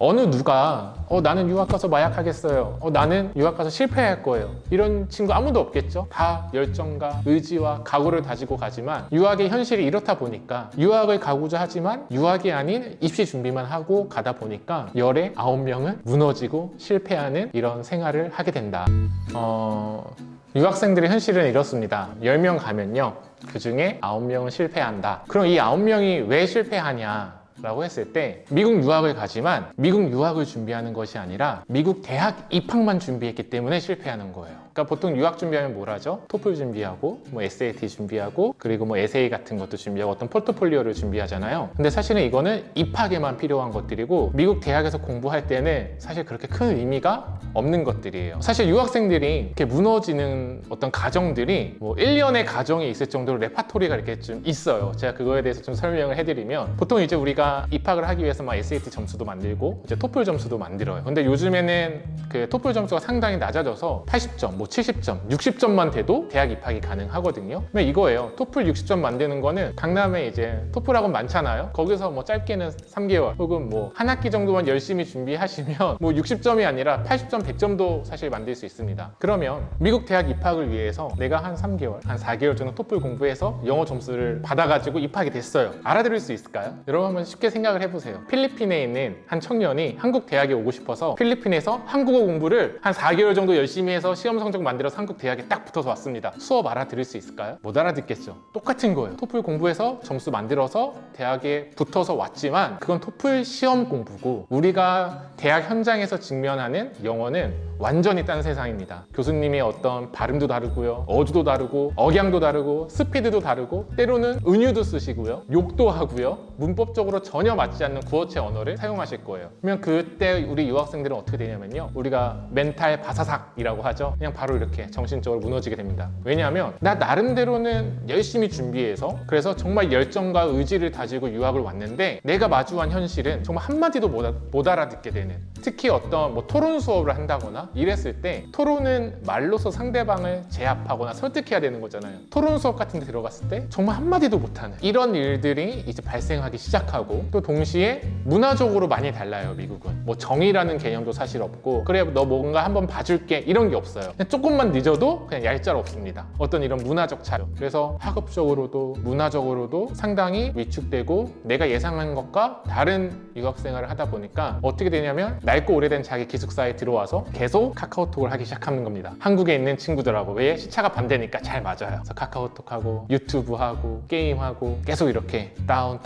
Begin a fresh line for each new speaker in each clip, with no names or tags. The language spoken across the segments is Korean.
어느 누가 나는 유학 가서 마약 하겠어요. 나는 유학 가서 실패할 거예요. 이런 친구 아무도 없겠죠. 다 열정과 의지와 각오를 다지고 가지만 유학의 현실이 이렇다 보니까 유학을 가고자 하지만 유학이 아닌 입시 준비만 하고 가다 보니까 열의 9명은 무너지고 실패하는 이런 생활을 하게 된다. 유학생들의 현실은 이렇습니다. 10명 가면요, 그 중에 9명은 실패한다. 그럼 이 9명이 왜 실패하냐 라고 했을 때, 미국 유학을 가지만 미국 유학을 준비하는 것이 아니라 미국 대학 입학만 준비했기 때문에 실패하는 거예요. 그러니까 보통 유학 준비하면 뭘 하죠? 토플 준비하고 뭐 SAT 준비하고 그리고 뭐 에세이 같은 것도 준비하고 어떤 포트폴리오를 준비하잖아요. 근데 사실은 이거는 입학에만 필요한 것들이고 미국 대학에서 공부할 때는 사실 그렇게 큰 의미가 없는 것들이에요. 사실 유학생들이 이렇게 무너지는 어떤 가정들이 뭐 1년의 가정이 있을 정도로 레파토리가 이렇게 좀 있어요. 제가 그거에 대해서 좀 설명을 해드리면, 보통 이제 우리가 입학을 하기 위해서 막 SAT 점수도 만들고 이제 토플 점수도 만들어요. 근데 요즘에는 그 토플 점수가 상당히 낮아져서 80점, 뭐 70점, 60점만 돼도 대학 입학이 가능하거든요. 그러면 이거예요. 토플 60점 만드는 거는 강남에 이제 토플 학원 많잖아요. 거기서 뭐 짧게는 3개월 혹은 뭐 한 학기 정도만 열심히 준비하시면 뭐 60점이 아니라 80점, 100점도 사실 만들 수 있습니다. 그러면 미국 대학 입학을 위해서 내가 한 3개월, 한 4개월 정도 토플 공부해서 영어 점수를 받아가지고 입학이 됐어요. 알아들을 수 있을까요? 여러분 한번 쉽게 생각을 해보세요. 필리핀에 있는 한 청년이 한국 대학에 오고 싶어서 필리핀에서 한국어 공부를 한 4개월 정도 열심히 해서 시험 성적 만들어서 한국 대학에 딱 붙어서 왔습니다. 수업 알아들을 수 있을까요? 못 알아듣겠죠. 똑같은 거예요. 토플 공부해서 점수 만들어서 대학에 붙어서 왔지만 그건 토플 시험 공부고, 우리가 대학 현장에서 직면하는 영어는 완전히 딴 세상입니다. 교수님의 어떤 발음도 다르고요, 어조도 다르고, 억양도 다르고, 스피드도 다르고, 때로는 은유도 쓰시고요, 욕도 하고요, 문법적으로 전혀 맞지 않는 구어체 언어를 사용하실 거예요. 그러면 그때 우리 유학생들은 어떻게 되냐면요, 우리가 멘탈 바사삭이라고 하죠. 그냥 바로 이렇게 정신적으로 무너지게 됩니다. 왜냐하면 나 나름대로는 열심히 준비해서, 그래서 정말 열정과 의지를 다지고 유학을 왔는데 내가 마주한 현실은 정말 한마디도 못 알아듣게 되는, 특히 어떤 뭐 토론 수업을 한다거나 이랬을 때 토론은 말로서 상대방을 제압하거나 설득해야 되는 거잖아요. 토론 수업 같은 데 들어갔을 때 정말 한마디도 못하는 이런 일들이 이제 발생하기 시작하고, 또 동시에 문화적으로 많이 달라요. 미국은 뭐 정의라는 개념도 사실 없고, 그래 너 뭔가 한번 봐줄게 이런 게 없어요. 그냥 조금만 늦어도 그냥 얄짤없습니다. 어떤 이런 문화적 차이. 그래서 학업적으로도 문화적으로도 상당히 위축되고, 내가 예상한 것과 다른 유학생활을 하다 보니까 어떻게 되냐면 낡고 오래된 자기 기숙사에 들어와서 계속 카카오톡을 하기 시작하는 겁니다. 한국에 있는 친구들하고. 왜? 시차가 반대니까 잘 맞아요. 그래서 카카오톡하고 유튜브하고 게임하고 계속 이렇게 다운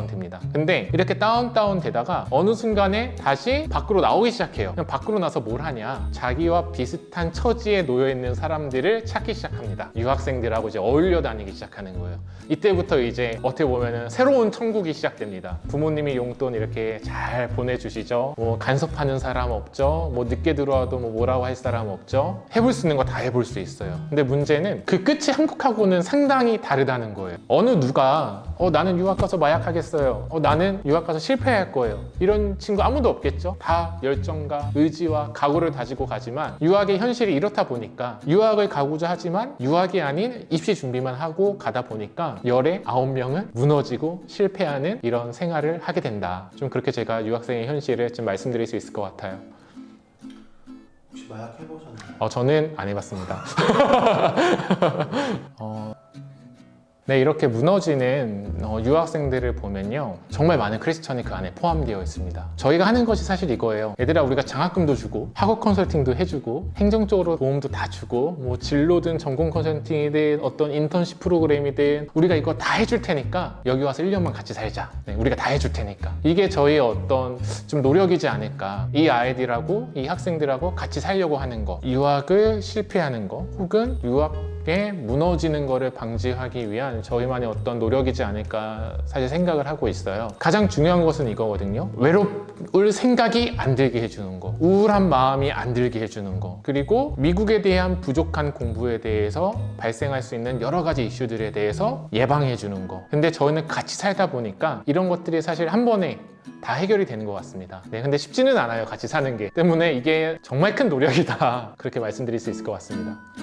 됩니다. 근데 이렇게 다운 되다가 어느 순간에 다시 밖으로 나오기 시작해요. 그냥 밖으로 나서 뭘 하냐, 자기와 비슷한 처지에 놓여 있는 사람들을 찾기 시작합니다. 유학생들하고 이제 어울려 다니기 시작하는 거예요. 이때부터 이제 어떻게 보면은 새로운 천국이 시작됩니다. 부모님이 용돈 이렇게 잘 보내주시죠. 뭐 간섭하는 사람 없죠. 뭐 늦게 들어와도 뭐 뭐라고 할 사람 없죠. 해볼 수 있는 거 다 해볼 수 있어요. 근데 문제는 그 끝이 한국하고는 상당히 다르다는 거예요. 어느 누가 나는 유학 가서 마약 하겠어요. 나는 유학 가서 실패할 거예요. 이런 친구 아무도 없겠죠. 다 열정과 의지와 각오를 다지고 가지만 유학의 현실이 이렇다 보니까 유학을 가고자 하지만 유학이 아닌 입시 준비만 하고 가다 보니까 열의 9명은 무너지고 실패하는 이런 생활을 하게 된다. 좀 그렇게 제가 유학생의 현실을 좀 말씀드릴 수 있을 것 같아요.
혹시 마약 해보셨나요?
저는 안 해봤습니다. 네, 이렇게 무너지는 유학생들을 보면요, 정말 많은 크리스천이 그 안에 포함되어 있습니다. 저희가 하는 것이 사실 이거예요. 얘들아, 우리가 장학금도 주고 학업 컨설팅도 해주고 행정적으로 도움도 다 주고, 뭐 진로든 전공 컨설팅이든 어떤 인턴십 프로그램이든 우리가 이거 다 해줄 테니까 여기 와서 1년만 같이 살자. 네, 우리가 다 해줄 테니까. 이게 저희의 어떤 좀 노력이지 않을까. 이 아이들하고 이 학생들하고 같이 살려고 하는 거, 유학을 실패하는 거, 혹은 유학에 무너지는 거를 방지하기 위한 저희만의 어떤 노력이지 않을까 사실 생각을 하고 있어요. 가장 중요한 것은 이거거든요. 외로울 생각이 안 들게 해주는 거, 우울한 마음이 안 들게 해주는 거, 그리고 미국에 대한 부족한 공부에 대해서 발생할 수 있는 여러 가지 이슈들에 대해서 예방해 주는 거. 근데 저희는 같이 살다 보니까 이런 것들이 사실 한 번에 다 해결이 되는 것 같습니다. 네, 근데 쉽지는 않아요, 같이 사는 게. 때문에 이게 정말 큰 노력이다, 그렇게 말씀드릴 수 있을 것 같습니다.